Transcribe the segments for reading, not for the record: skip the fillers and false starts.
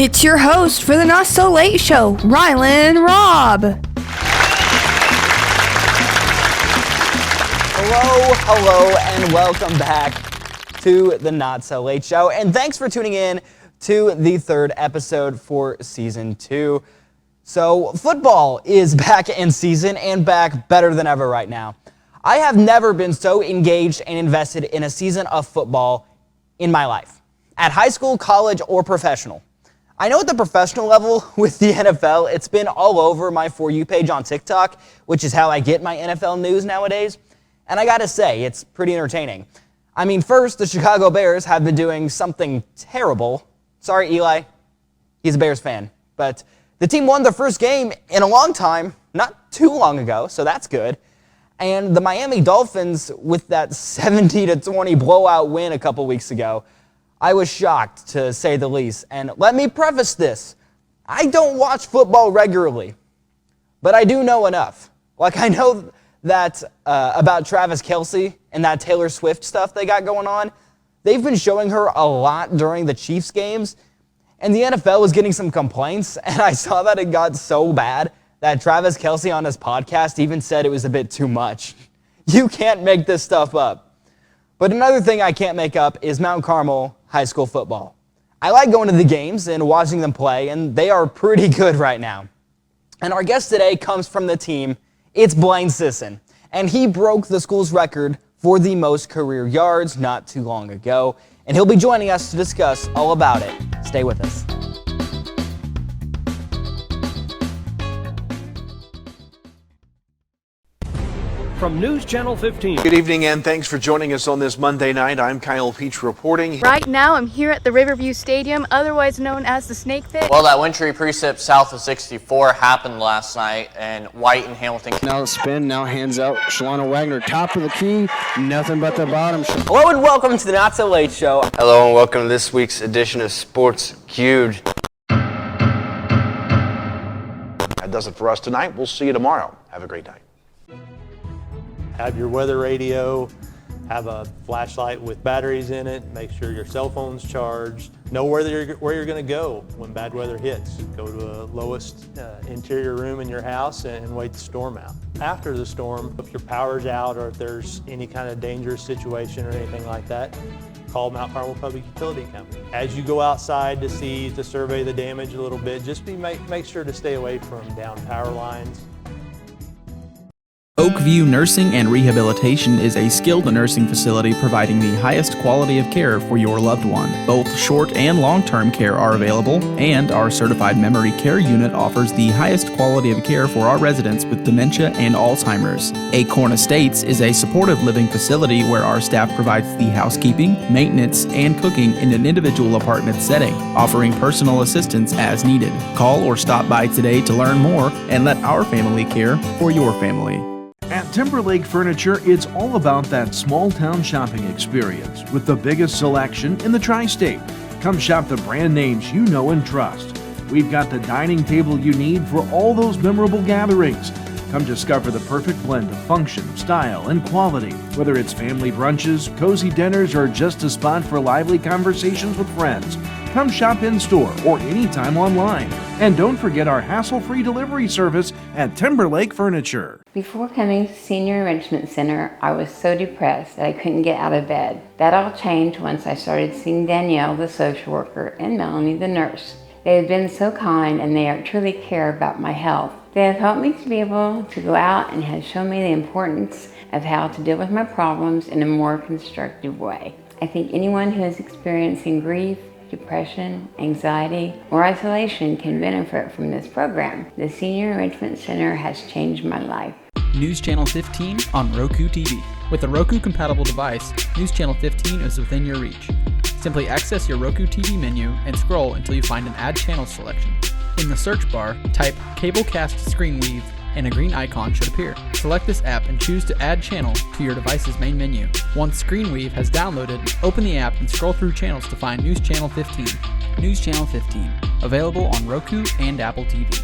It's your host for the Not So Late Show, Rylan Robb. Hello, and welcome back to the Not So Late Show. And thanks for tuning in to the third episode for season 2. So football is back in season and back better than ever right now. I have never been so engaged and invested in a season of football in my life, at high school, college, or professional. I know at the professional level with the NFL, it's been all over my For You page on TikTok, which is how I get my NFL news nowadays. And I gotta say, it's pretty entertaining. I mean, first, the Chicago Bears have been doing something terrible. Sorry, Eli. He's a Bears fan. But the team won their first game in a long time, not too long ago, so that's good. And the Miami Dolphins, with that 70-20 blowout win a couple weeks ago, I was shocked, to say the least. And let me preface this. I don't watch football regularly, but I do know enough. Like, I know that about Travis Kelce and that Taylor Swift stuff they got going on. They've been showing her a lot during the Chiefs games, and the NFL was getting some complaints, and I saw that it got so bad that Travis Kelce on his podcast even said it was a bit too much. You can't make this stuff up. But another thing I can't make up is Mount Carmel high school football. I like going to the games and watching them play, and they are pretty good right now. And our guest today comes from the team. It's Blayne Sisson, and he broke the school's record for the most career yards not too long ago, and he'll be joining us to discuss all about it. Stay with us. From News Channel 15. Good evening and thanks for joining us on this Monday night. I'm Kyle Peach reporting. Right now I'm here at the Riverview Stadium, otherwise known as the Snake Pit. Well, that wintry precip south of 64 happened last night in White and Hamilton. Now spin, now hands out. Shalana Wagner, top of the key, nothing but the bottom. Hello and welcome to the Not So Late Show. Hello and welcome to this week's edition of Sports Cubed. That does it for us tonight. We'll see you tomorrow. Have a great night. Have your weather radio, have a flashlight with batteries in it, make sure your cell phone's charged, know where you're going to go when bad weather hits. Go to the lowest interior room in your house and wait the storm out. After the storm, if your power's out or if there's any kind of dangerous situation or anything like that, call Mount Carmel Public Utility Company. As you go outside to survey the damage a little bit, just make sure to stay away from down power lines. Oakview Nursing and Rehabilitation is a skilled nursing facility providing the highest quality of care for your loved one. Both short and long-term care are available, and our certified memory care unit offers the highest quality of care for our residents with dementia and Alzheimer's. Acorn Estates is a supportive living facility where our staff provides the housekeeping, maintenance, and cooking in an individual apartment setting, offering personal assistance as needed. Call or stop by today to learn more and let our family care for your family. At Timberlake Furniture, it's all about that small-town shopping experience with the biggest selection in the tri-state. Come shop the brand names you know and trust. We've got the dining table you need for all those memorable gatherings. Come discover the perfect blend of function, style, and quality. Whether it's family brunches, cozy dinners, or just a spot for lively conversations with friends, come shop in-store or anytime online. And don't forget our hassle-free delivery service at Timberlake Furniture. Before coming to Senior Enrichment Center, I was so depressed that I couldn't get out of bed. That all changed once I started seeing Danielle, the social worker, and Melanie, the nurse. They have been so kind and they truly care about my health. They have helped me to be able to go out and have shown me the importance of how to deal with my problems in a more constructive way. I think anyone who is experiencing grief, depression, anxiety, or isolation can benefit from this program. The Senior Enrichment Center has changed my life. News Channel 15 on Roku TV. With a Roku-compatible device, News Channel 15 is within your reach. Simply access your Roku TV menu and scroll until you find an Add Channel selection. In the search bar, type Cablecast Screenweave and a green icon should appear. Select this app and choose to add channel to your device's main menu. Once Screenweave has downloaded, open the app and scroll through channels to find News Channel 15. News Channel 15, available on Roku and Apple TV.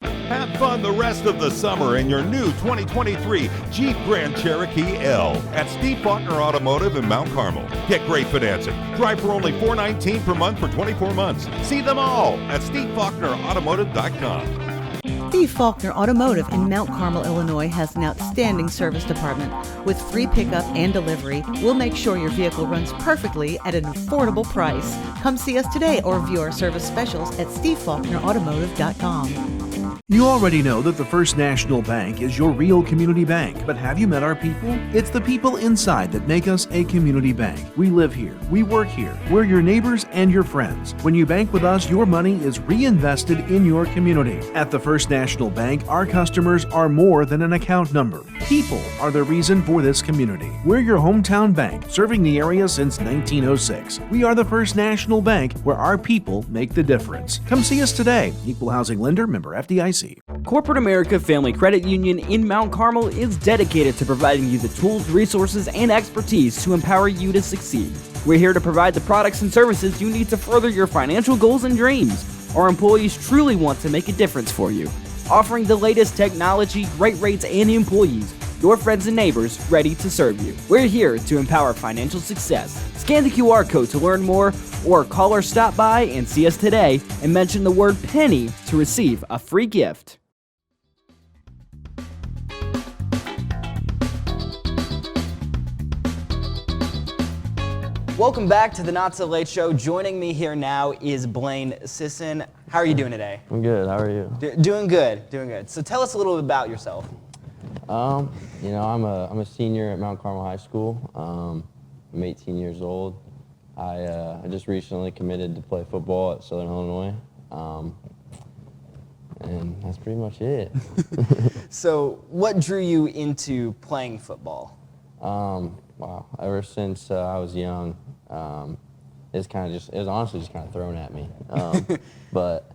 Pat fun the rest of the summer in your new 2023 Jeep Grand Cherokee L at Steve Faulkner Automotive in Mount Carmel. Get great financing. Drive for only $419 per month for 24 months. See them all at SteveFaulknerAutomotive.com. Steve Faulkner Automotive in Mount Carmel, Illinois has an outstanding service department. With free pickup and delivery, we'll make sure your vehicle runs perfectly at an affordable price. Come see us today or view our service specials at SteveFaulknerAutomotive.com. You already know that the First National Bank is your real community bank, but have you met our people? It's the people inside that make us a community bank. We live here, we work here, we're your neighbors and your friends. When you bank with us, your money is reinvested in your community. At the First National Bank, our customers are more than an account number. People are the reason for this community. We're your hometown bank, serving the area since 1906. We are the First National Bank, where our people make the difference. Come see us today. Equal housing lender, member FDIC. Corporate America Family Credit Union in Mount Carmel is dedicated to providing you the tools, resources, and expertise to empower you to succeed. We're here to provide the products and services you need to further your financial goals and dreams. Our employees truly want to make a difference for you. Offering the latest technology, great rates, and employees, your friends and neighbors ready to serve you. We're here to empower financial success. Scan the QR code to learn more, or call or stop by and see us today and mention the word penny to receive a free gift. Welcome back to the Not So Late Show. Joining me here now is Blayne Sisson. How are you doing today? I'm good. How are you? Doing good. Doing good. So tell us a little bit about yourself. I'm a senior at Mount Carmel High School. I'm 18 years old. I just recently committed to play football at Southern Illinois, and that's pretty much it. So what drew you into playing football? Wow, ever since I was young, it was honestly just kind of thrown at me. But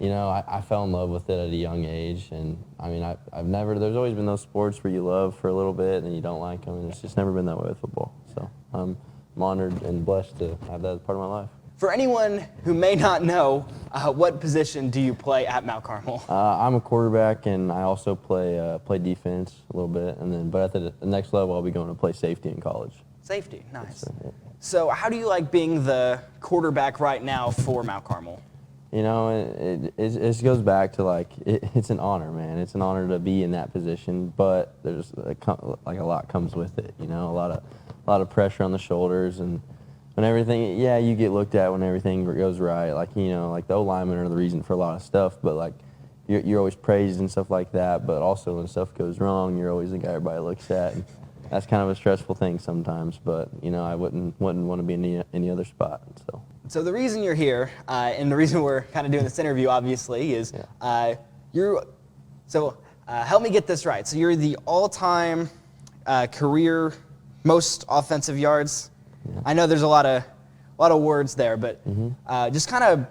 I fell in love with it at a young age, and I mean, there's always been those sports where you love for a little bit and you don't like them, and it's just never been that way with football. So I'm honored and blessed to have that as part of my life. For anyone who may not know, what position do you play at Mount Carmel? I'm a quarterback, and I also play defense a little bit, but at the next level, I'll be going to play safety in college. Safety, nice. Yes, sir, yeah. So how do you like being the quarterback right now for Mount Carmel? It goes back to it's an honor, man. It's an honor to be in that position, but there's a lot comes with it. A lot of pressure on the shoulders, and when everything, you get looked at when everything goes right. The O-linemen are the reason for a lot of stuff, but you're always praised and stuff like that. But also when stuff goes wrong, you're always the guy everybody looks at. And that's kind of a stressful thing sometimes. But I wouldn't want to be in any other spot. So the reason you're here, and the reason we're kind of doing this interview, obviously, is help me get this right. So you're the all-time career most offensive yards. Yeah. I know there's a lot of words there, but just kind of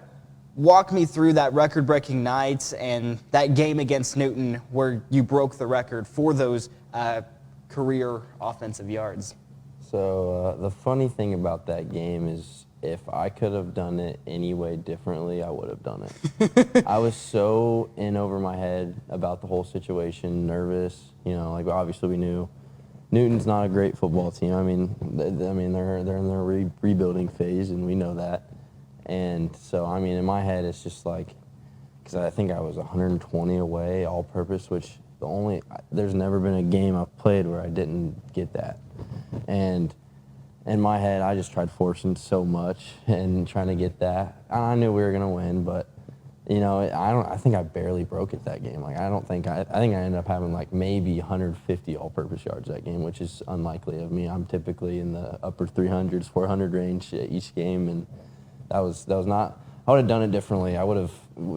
walk me through that record-breaking night and that game against Newton where you broke the record for those career offensive yards. So the funny thing about that game is if I could have done it any way differently, I would have done it. I was so in over my head about the whole situation, nervous. Obviously we knew Newton's not a great football team. I mean they're in their rebuilding phase, and we know that. And so in my head it's just because I think I was 120 away all-purpose, which there's never been a game I've played where I didn't get that. And in my head, I just tried forcing so much and trying to get that. I knew we were gonna win, but I think I barely broke it that game. I think I ended up having maybe 150 all-purpose yards that game, which is unlikely of me. I'm typically in the upper 300s, 400 range each game, and that was not. I would have done it differently. I would have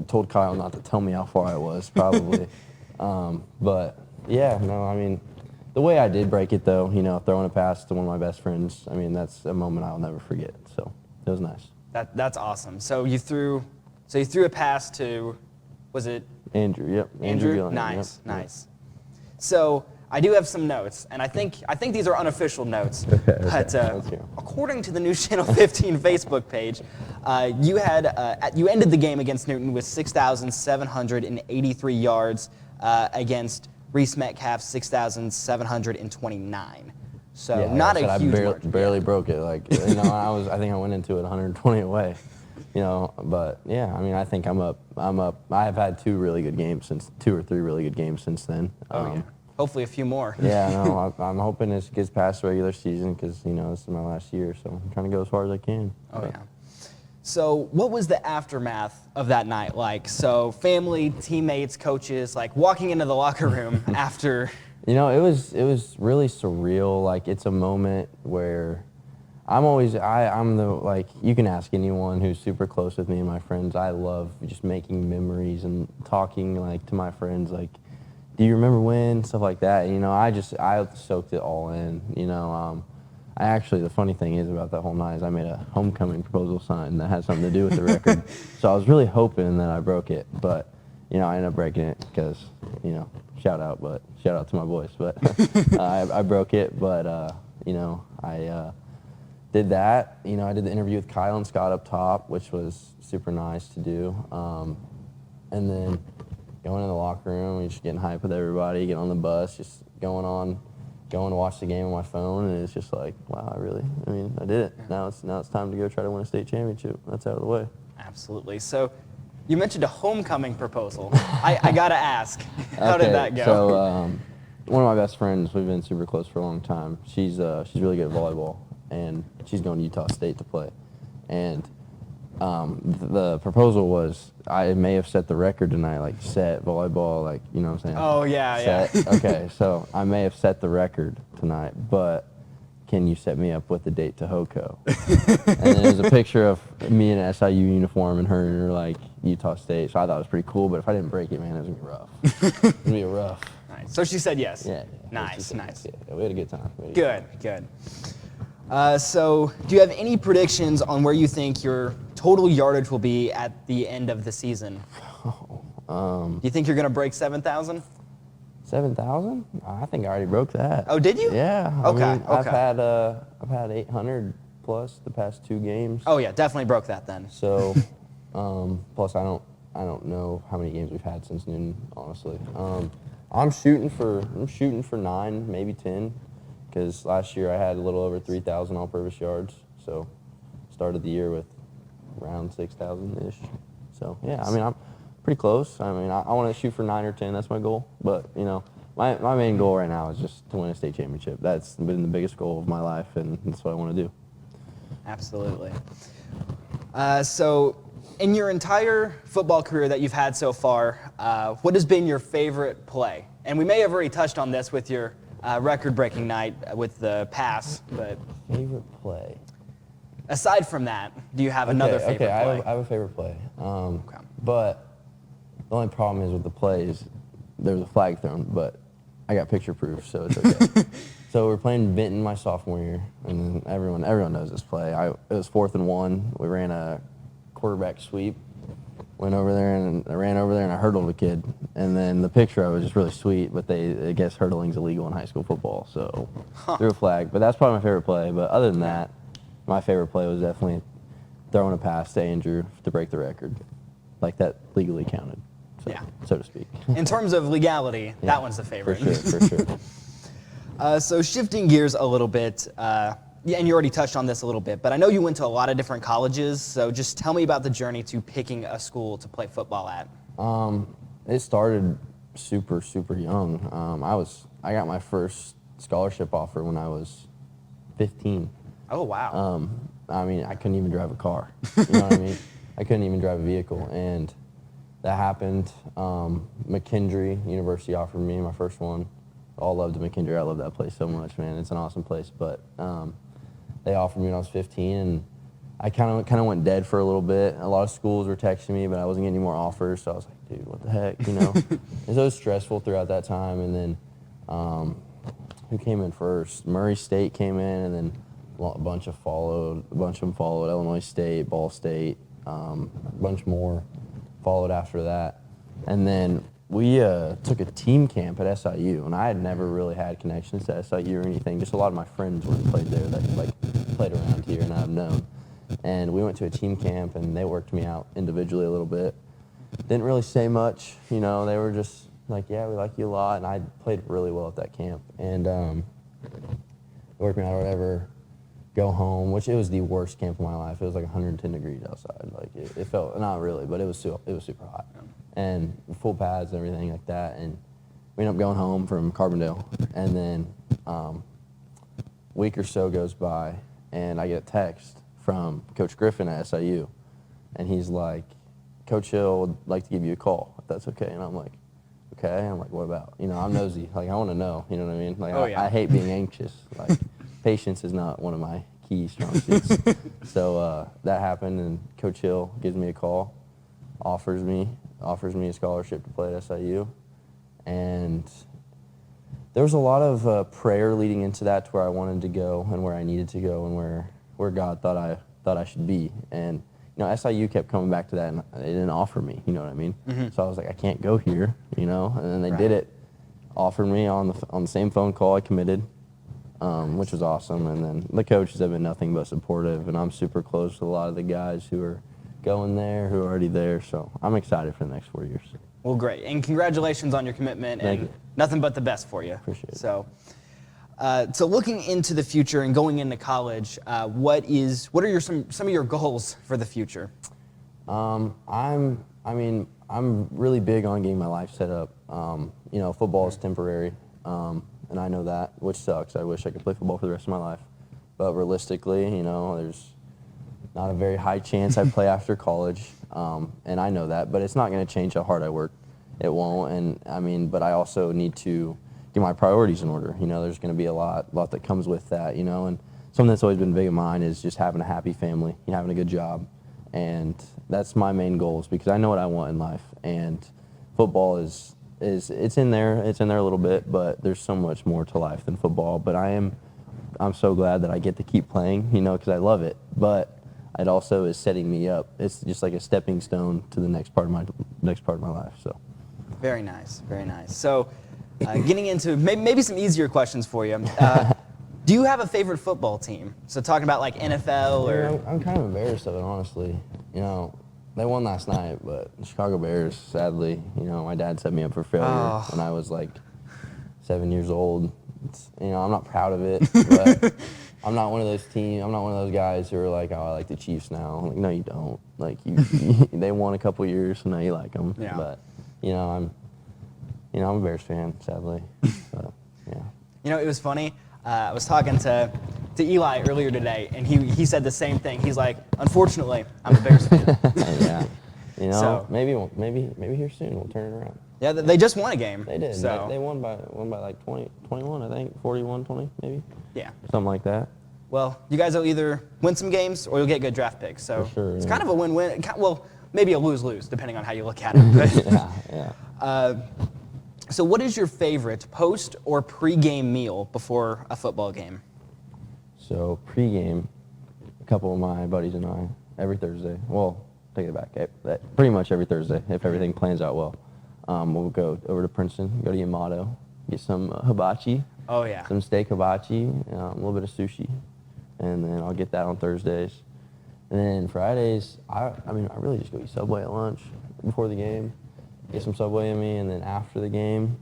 told Kyle not to tell me how far I was, probably. The way I did break it, though, throwing a pass to one of my best friends, that's a moment I'll never forget. So it was nice. That's awesome. So you threw a pass to, was it? Andrew, yep. Andrew? Gillian, Nice, yep. nice. So I do have some notes, and I think these are unofficial notes. Okay, but according to the News Channel 15 Facebook page, you ended the game against Newton with 6,783 yards against Reese Metcalf's 6,729. So Yeah, not like a I huge said, I margin. barely broke it. Like, you know, I think I went into it 120 away. You know, but yeah, I mean, I think I'm up. I have had two or three really good games since then. Yeah. Hopefully a few more. Yeah, no, I'm hoping this gets past the regular season because, you know, this is my last year, so I'm trying to go as far as I can. Oh, yeah. So what was the aftermath of that night like? So family, teammates, coaches, like walking into the locker room after. You know, it was really surreal. Like, it's a moment where I'm the, you can ask anyone who's super close with me and my friends. I love just making memories and talking, like, to my friends, like, do you remember when? Stuff like that. You know, I soaked it all in, you know. The funny thing is about that whole night is I made a homecoming proposal sign that had something to do with the record. So I was really hoping that I broke it, but, you know, I ended up breaking it because, you know, shout out to my boys. But I broke it, but, you know, I did that. You know, I did the interview with Kyle and Scott up top, which was super nice to do. And then going in the locker room, just getting hyped with everybody, getting on the bus, just going to watch the game on my phone, and it's just like, wow, I did it. Now it's time to go try to win a state championship. That's out of the way. Absolutely. So you mentioned a homecoming proposal. I got to ask, how did that go? So one of my best friends, we've been super close for a long time. She's really good at volleyball, and she's going to Utah State to play. And the proposal was I may have set the record tonight, like set volleyball, like, you know what I'm saying? Oh, yeah, set. yeah. Okay, so I may have set the record tonight, but can you set me up with a date to HOCO? And then there's a picture of me in an SIU uniform and her like Utah State, so I thought it was pretty cool, but if I didn't break it, man, it was going to be rough. It was going to be rough. Nice. So she said yes? Yeah. Nice. Yeah, we had a good time. Good. So do you have any predictions on where you think your total yardage will be at the end of the season? Do you think you're going to break 7,000? 7,000? I think I already broke that. Oh, did you? Yeah. Okay. I've had 800 plus the past 2 games. Oh yeah, definitely broke that then. So, plus I don't know how many games we've had since Newton, honestly. I'm shooting for 9, maybe 10, because last year I had a little over 3,000 all-purpose yards. So, started the year with around 6,000-ish. So yeah, I'm pretty close. I want to shoot for 9 or 10. That's my goal. But, you know, my main goal right now is just to win a state championship. That's been the biggest goal of my life, and that's what I want to do. Absolutely. So in your entire football career that you've had so far, what has been your favorite play? And we may have already touched on this with your record-breaking night with the pass, but favorite play. Aside from that, do you have another favorite play? I have a favorite play. But the only problem is with the play is there was a flag thrown, but I got picture proof, so it's okay. So we're playing Benton my sophomore year, and then everyone knows this play. It was 4th and 1. We ran a quarterback sweep, went over there and I ran over there and I hurdled a kid. And then the picture of it was just really sweet, but I guess hurdling's illegal in high school football, so threw a flag. But that's probably my favorite play. But other than that, my favorite play was definitely throwing a pass to Andrew to break the record. Like that legally counted, so to speak. In terms of legality, that one's the favorite. For sure. So shifting gears a little bit, and you already touched on this a little bit, but I know you went to a lot of different colleges, so just tell me about the journey to picking a school to play football at. It started super young. I got my first scholarship offer when I was 15. Oh, wow. I couldn't even drive a car. You know what I mean? I couldn't even drive a vehicle, and that happened. McKendree University offered me my first one. All loved McKendree. I love that place so much, man. It's an awesome place. But they offered me when I was 15, and I kind of went dead for a little bit. A lot of schools were texting me, but I wasn't getting any more offers. So I was like, dude, what the heck, you know? It was stressful throughout that time. And then who came in first? Murray State came in, and then a bunch of them followed. Illinois State, Ball State, a bunch more followed after that. And then we took a team camp at SIU, and I had never really had connections to SIU or anything. Just a lot of my friends went and played there that played around here, and I've known. And we went to a team camp, and they worked me out individually a little bit. Didn't really say much, you know. They were just like, yeah, we like you a lot, and I played really well at that camp. And they worked me out or whatever, go home, which it was the worst camp of my life. It was like 110 degrees outside. Like, it felt, not really, but it was super hot. And full pads and everything like that. And we ended up going home from Carbondale. And then a week or so goes by, and I get a text from Coach Griffin at SIU. And he's like, Coach Hill would like to give you a call, if that's okay. And I'm like, okay. I'm like, what about? You know, I'm nosy. Like, I want to know. You know what I mean? Like, I hate being anxious. Like, patience is not one of my key strong suits. So that happened, and Coach Hill gives me a call, offers me a scholarship to play at SIU. And there was a lot of prayer leading into that, to where I wanted to go and where I needed to go and where God thought I should be. And you know, SIU kept coming back to that, and they didn't offer me. You know what I mean? So I was like, I can't go here. You know, and then they did it, offered me on the same phone call. I committed, which was awesome. And then the coaches have been nothing but supportive, and I'm super close to a lot of the guys who are going there, who are already there. So I'm excited for the next 4 years. Well, great, and congratulations on your commitment. Thank and you. Nothing but the best for you. Appreciate it. So looking into the future and going into college, what are some of your goals for the future? I'm really big on getting my life set up. You know, football is temporary, and I know that, which sucks. I wish I could play football for the rest of my life. But realistically, you know, there's not a very high chance I play after college, and I know that. But it's not going to change how hard I work. It won't. And but I also need to get my priorities in order. You know, there's going to be a lot that comes with that. You know, and something that's always been big of mine is just having a happy family, having a good job, and that's my main goals, because I know what I want in life. And football is it's in there a little bit, but there's so much more to life than football. But I'm so glad that I get to keep playing, you know, because I love it. But it also is setting me up. It's just like a stepping stone to the next part of my life. So. Very nice, very nice. So, getting into maybe some easier questions for you. Do you have a favorite football team? So talking about like NFL or... I'm kind of embarrassed of it, honestly. You know, they won last night, but the Chicago Bears, sadly, you know, my dad set me up for failure when I was like 7 years old. You know, I'm not proud of it, but I'm not one of those guys who are like, oh, I like the Chiefs now. I'm like, no, you don't. Like, they won a couple years, so now you like them. Yeah. But, I'm a Bears fan, sadly. But, yeah. You know, it was funny. I was talking to Eli earlier today, and he said the same thing. He's like, unfortunately, I'm a Bears fan. Yeah. You know, So- maybe here soon we'll turn it around. Yeah, they just won a game. They did. So, They won by like 21, I think, 41-20 maybe. yeah. Something like that. Well, you guys will either win some games or you'll get good draft picks. So For sure, it's yeah. kind of a win-win. Well, maybe a lose-lose, depending on how you look at it. But, Yeah. So what is your favorite post or pre-game meal before a football game? So pregame, a couple of my buddies and I, every Thursday. Well, take it back. Pretty much every Thursday, if everything plans out well. We'll go over to Princeton, go to Yamato, get some hibachi. Oh, yeah. Some steak hibachi, a little bit of sushi, and then I'll get that on Thursdays. And then Fridays, I really just go eat Subway at lunch before the game, get some Subway in me, and then after the game,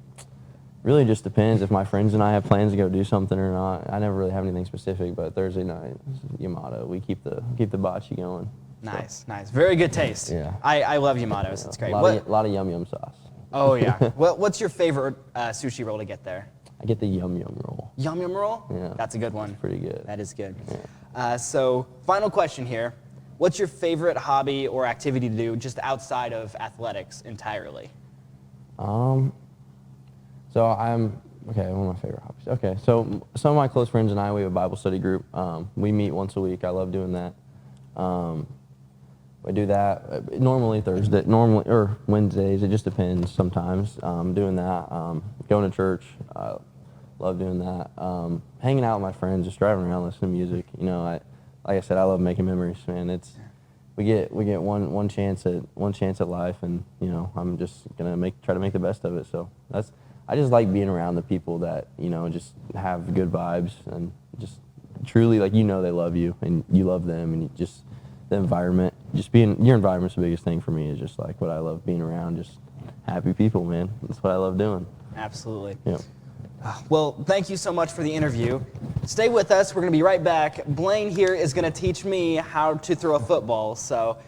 really just depends if my friends and I have plans to go do something or not. I never really have anything specific, but Thursday night, Yamato, we keep the hibachi going. Nice, nice. Very good taste. Yeah. I love Yamato's. It's great. A lot of yum sauce. Oh, yeah. What's your favorite sushi roll to get there? I get the yum roll. Yum roll? Yeah. That's a good one. It's pretty good. That is good. Yeah. So, final question here. What's your favorite hobby or activity to do just outside of athletics entirely? One of my favorite hobbies. Okay, so some of my close friends and I, we have a Bible study group. We meet once a week. I love doing that. We do that normally or Wednesdays. It just depends sometimes. Doing that, going to church. Love doing that. Hanging out with my friends, just driving around, listening to music. You know, like I said, I love making memories, man. We get one chance at life, and you know, I'm just gonna try to make the best of it. So I just like being around the people that, you know, just have good vibes and just truly, like, you know, they love you and you love them, and the environment. Just being, your environment's the biggest thing for me, is just like what I love being around, just happy people, man. That's what I love doing. Absolutely. Yeah. Well, thank you so much for the interview. Stay with us. We're going to be right back. Blayne here is going to teach me how to throw a football. So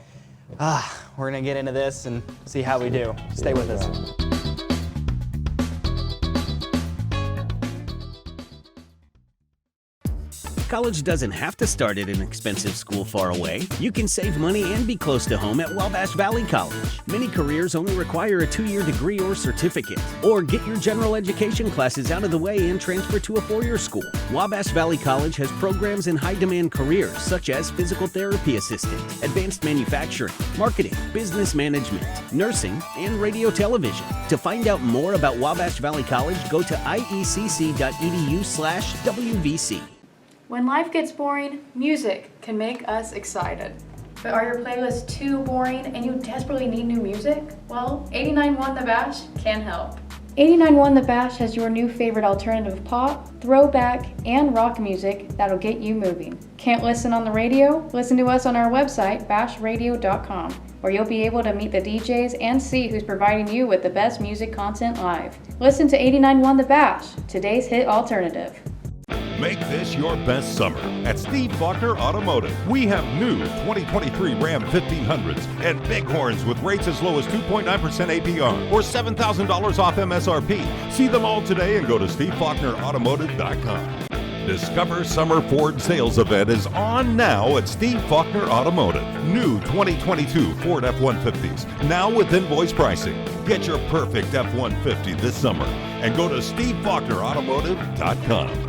we're going to get into this and see how we do. Stay with us. College doesn't have to start at an expensive school far away. You can save money and be close to home at Wabash Valley College. Many careers only require a 2-year degree or certificate. Or get your general education classes out of the way and transfer to a 4-year school. Wabash Valley College has programs in high-demand careers such as physical therapy assistant, advanced manufacturing, marketing, business management, nursing, and radio television. To find out more about Wabash Valley College, go to iecc.edu/WVC. When life gets boring, music can make us excited. But are your playlists too boring and you desperately need new music? Well, 89.1 The Bash can help. 89.1 The Bash has your new favorite alternative pop, throwback, and rock music that'll get you moving. Can't listen on the radio? Listen to us on our website, bashradio.com, where you'll be able to meet the DJs and see who's providing you with the best music content live. Listen to 89.1 The Bash, today's hit alternative. Make this your best summer at Steve Faulkner Automotive. We have new 2023 Ram 1500s and Bighorns with rates as low as 2.9% APR or $7,000 off MSRP. See them all today and go to SteveFaulknerAutomotive.com. Discover Summer Ford Sales Event is on now at Steve Faulkner Automotive. New 2022 Ford F-150s, now with invoice pricing. Get your perfect F-150 this summer and go to SteveFaulknerAutomotive.com.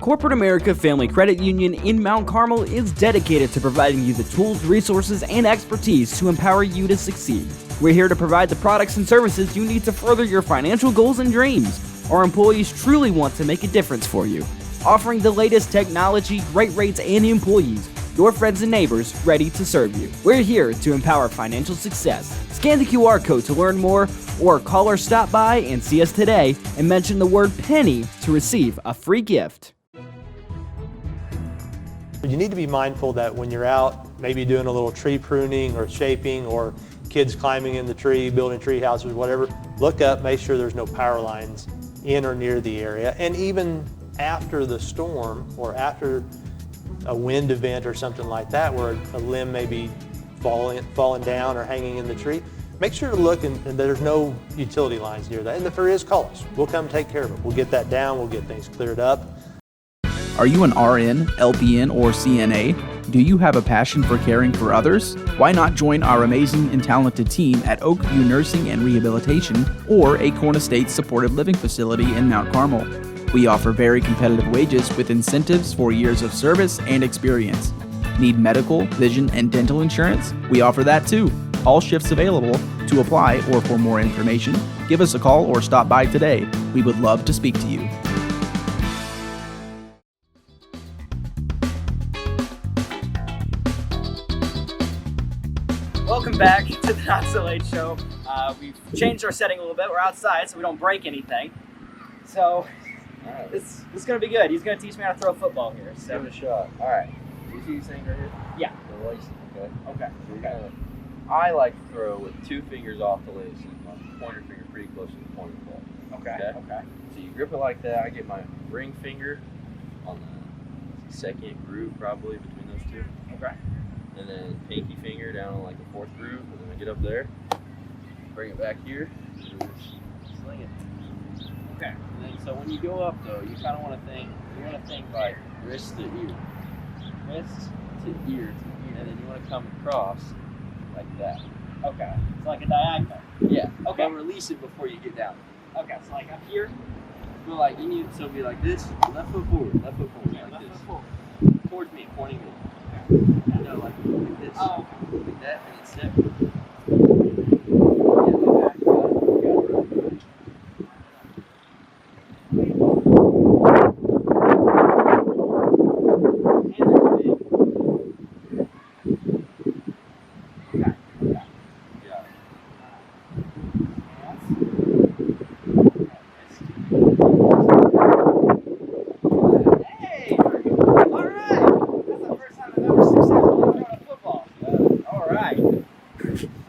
Corporate America Family Credit Union in Mount Carmel is dedicated to providing you the tools, resources, and expertise to empower you to succeed. We're here to provide the products and services you need to further your financial goals and dreams. Our employees truly want to make a difference for you. Offering the latest technology, great rates, and employees, your friends and neighbors ready to serve you. We're here to empower financial success. Scan the QR code to learn more, or call or stop by and see us today and mention the word penny to receive a free gift. You need to be mindful that when you're out, maybe doing a little tree pruning or shaping, or kids climbing in the tree, building tree houses, whatever, look up, make sure there's no power lines in or near the area. And even after the storm or after a wind event or something like that, where a limb may be falling down or hanging in the tree, make sure to look and there's no utility lines near that. And if there is, call us. We'll come take care of it. We'll get that down. We'll get things cleared up. Are you an RN, LPN, or CNA? Do you have a passion for caring for others? Why not join our amazing and talented team at Oakview Nursing and Rehabilitation or Acorn Estates Supported Living Facility in Mount Carmel? We offer very competitive wages with incentives for years of service and experience. Need medical, vision, and dental insurance? We offer that too. All shifts available. To apply or for more information, give us a call or stop by today. We would love to speak to you. Welcome back to the Not So Late Show. We've changed our setting a little bit. We're outside so we don't break anything. So this is going to be good. He's going to teach me how to throw a football here. So. Give it a shot. All right. You see these things right here? Yeah. The lacing, okay? Okay. So you're gonna, I like to throw with 2 fingers off the lacing, my pointer finger pretty close to the pointer ball. Okay. Okay. So you grip it like that. I get my ring finger on the second groove probably between those two. Okay. And then pinky finger down on like the 4th groove, and then I get up there, bring it back here, and just sling it. Okay. And then so when you go up though, you kind of want to think, like wrist to ear, and then you want to come across like that. Okay. It's like a diagonal. Yeah. Okay. But release it before you get down. Okay. So like up here. Feel like you need to be like this, left foot forward, like this. Towards me, pointing me. No, like this. Oh. Like that, and then step.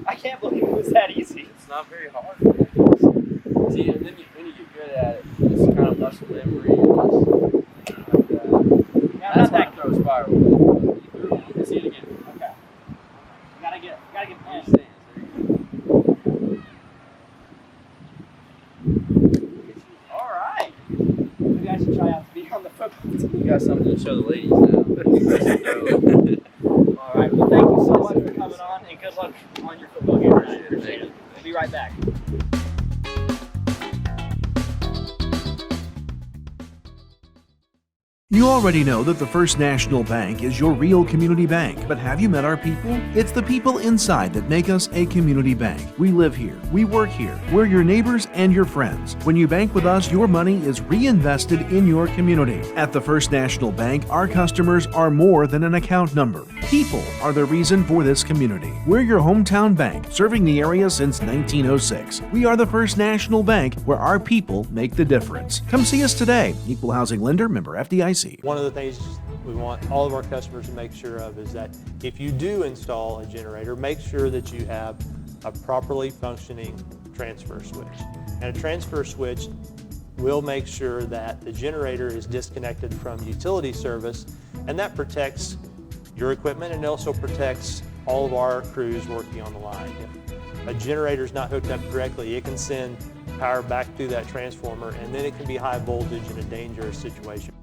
I can't believe it was that easy. It's not very hard. See, and then when you get good at it, it's kind of muscle memory. Yeah, That's why I throw a spiral. You can see it again. Okay. Gotta get Your stance. All right. Maybe I should try out to be on the football team. You got something to show the ladies now. All right. Well, thank you so much for coming on, and good luck on your football game tonight. Appreciate it. We'll be right back. You already know that the First National Bank is your real community bank, but have you met our people? It's the people inside that make us a community bank. We live here, we work here, we're your neighbors and your friends. When you bank with us, your money is reinvested in your community. At the First National Bank, our customers are more than an account number. People are the reason for this community. We're your hometown bank, serving the area since 1906. We are the First National Bank, where our people make the difference. Come see us today. Equal Housing Lender, member FDIC. One of the things we want all of our customers to make sure of is that if you do install a generator, make sure that you have a properly functioning transfer switch. And a transfer switch will make sure that the generator is disconnected from utility service, and that protects your equipment and also protects all of our crews working on the line. If a generator is not hooked up correctly, it can send power back through that transformer, and then it can be high voltage in a dangerous situation.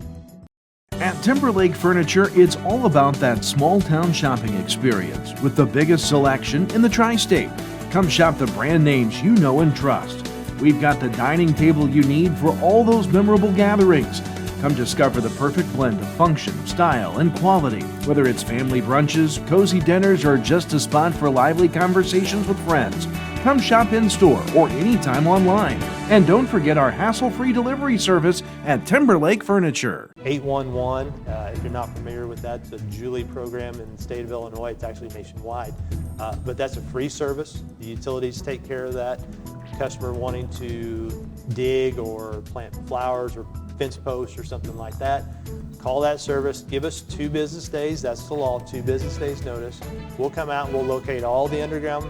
At Timberlake Furniture, it's all about that small town shopping experience with the biggest selection in the tri-state. Come shop the brand names you know and trust. We've got the dining table you need for all those memorable gatherings. Come discover the perfect blend of function, style, and quality. Whether it's family brunches, cozy dinners, or just a spot for lively conversations with friends, come shop in-store or anytime online. And don't forget our hassle-free delivery service at Timberlake Furniture. 811, if you're not familiar with that, it's a Julie program in the state of Illinois. It's actually nationwide, but that's a free service. The utilities take care of that. Customer wanting to dig or plant flowers or fence posts or something like that, call that service, give us 2 business days, that's the law, 2 business days notice. We'll come out and we'll locate all the underground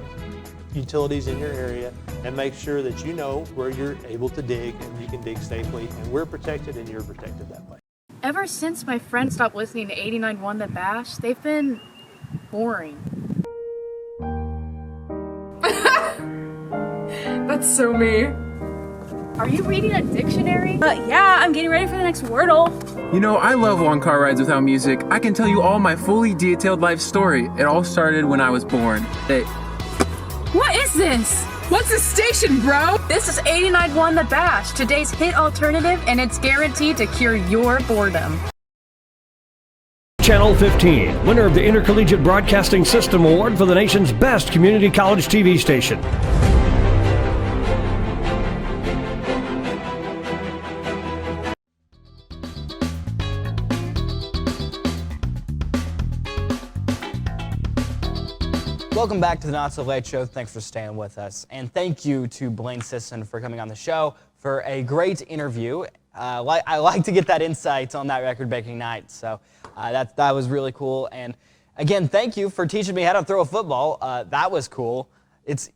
utilities in your area and make sure that you know where you're able to dig and you can dig safely, and we're protected and you're protected that way. Ever since my friends stopped listening to 89.1 The Bash, they've been boring. That's so me. Are you reading a dictionary? Yeah, I'm getting ready for the next Wordle. You know, I love long car rides without music. I can tell you all my fully detailed life story. It all started when I was born. What is this? What's the station, bro? This is 89.1 The Bash, today's hit alternative, and it's guaranteed to cure your boredom. Channel 15, winner of the Intercollegiate Broadcasting System Award for the nation's best community college TV station. Welcome back to the Not So Late Show. Thanks for staying with us. And thank you to Blayne Sisson for coming on the show for a great interview. I like to get that insight on that record-breaking night. So that was really cool. And again, thank you for teaching me how to throw a football. That was cool.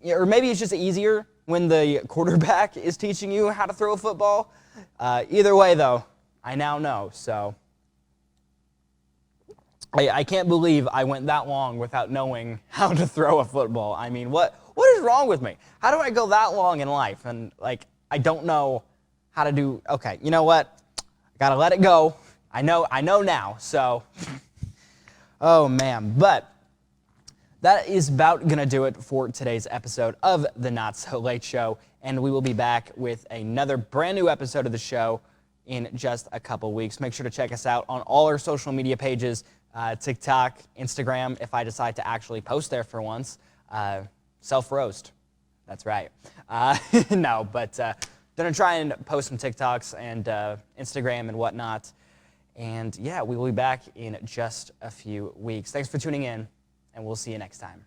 Or maybe it's just easier when the quarterback is teaching you how to throw a football. Either way, though, I now know. So I can't believe I went that long without knowing how to throw a football. I mean, what is wrong with me? How do I go that long in life and I don't know how to do? Okay, you know what? I gotta let it go. I know now. So, oh man, but that is about gonna do it for today's episode of the Not So Late Show, and we will be back with another brand new episode of the show in just a couple weeks. Make sure to check us out on all our social media pages. TikTok, Instagram, if I decide to actually post there for once. Self-roast. That's right. No, but gonna try and post some TikToks and Instagram and whatnot. And yeah, we will be back in just a few weeks. Thanks for tuning in, and we'll see you next time.